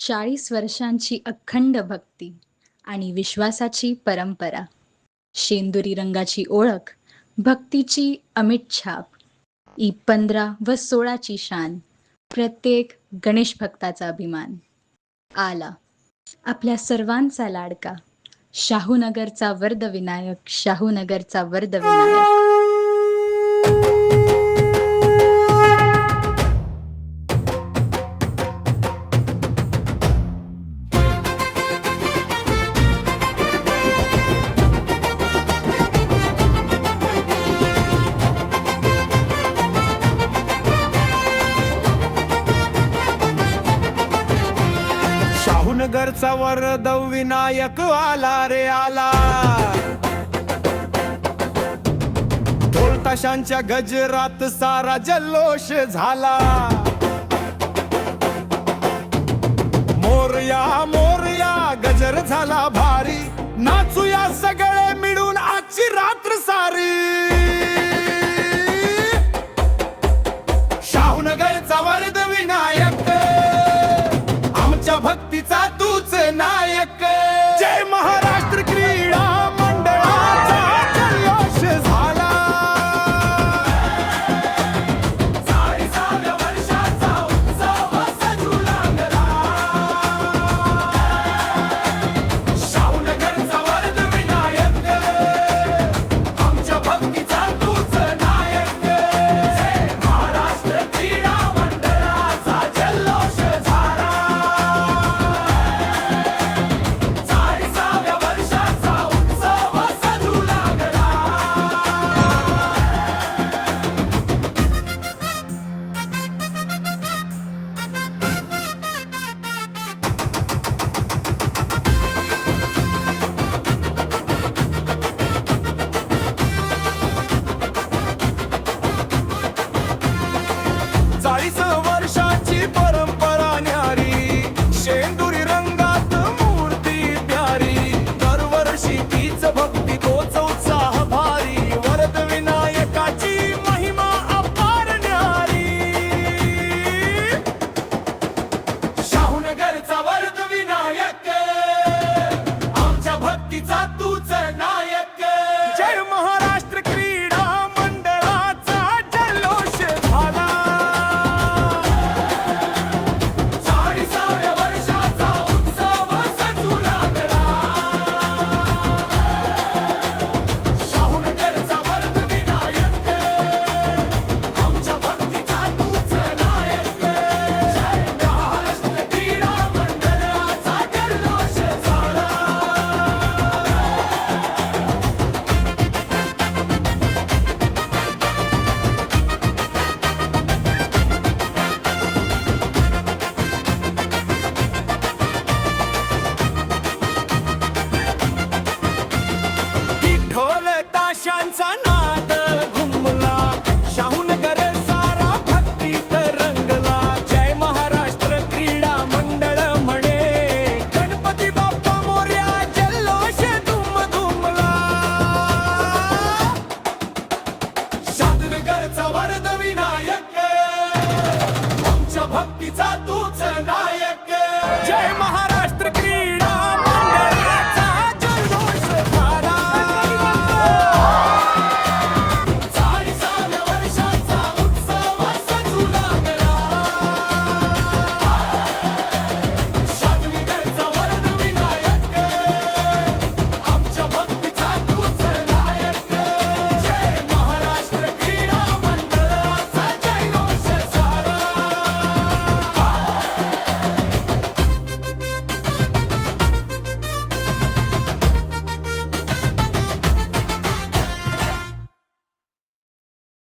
40 वर्षांची अखंड भक्ती आणि विश्वासाची परंपरा. शेंदुरी रंगाची ओळख, भक्तीची अमिट छाप. ई 15 व 16 ची शान, प्रत्येक गणेश भक्ताचा अभिमान. आला आपल्या सर्वांचा लाडका, शाहूनगरचा वरदविनायक, शाहूनगरचा वरदविनायक. शाहूनगरचा वरद विनायक आला रे आला. ढोल ताशांच्या गजरात सारा जल्लोष झाला. मोरया मोरया गजर झाला भारी, नाचूया सगळे मिळून आजची रात्र सारी. शाहूनगरचा वरद विनायक, आमच्या भक्तीचा तूच नायक. जय महाराष्ट्र क्रीडा मंडळाचा जल्लोष झाला. 40व्या वर्षाचा उत्सव सजूला गला. शाहूनगरचा वरद विनायक, आमच्या भक्तीचा तूच नायक. जय महाराष्ट्र क्रीडा मंडळाचा जल्लोष झाला. 40व्या वर्षाचा उत्सव सजूला गला. चाळीस वर्षाची परंपरा न्यारी, शेंदुरी रंगात मूर्ती प्यारी. दरवर्षी तीच भक्ती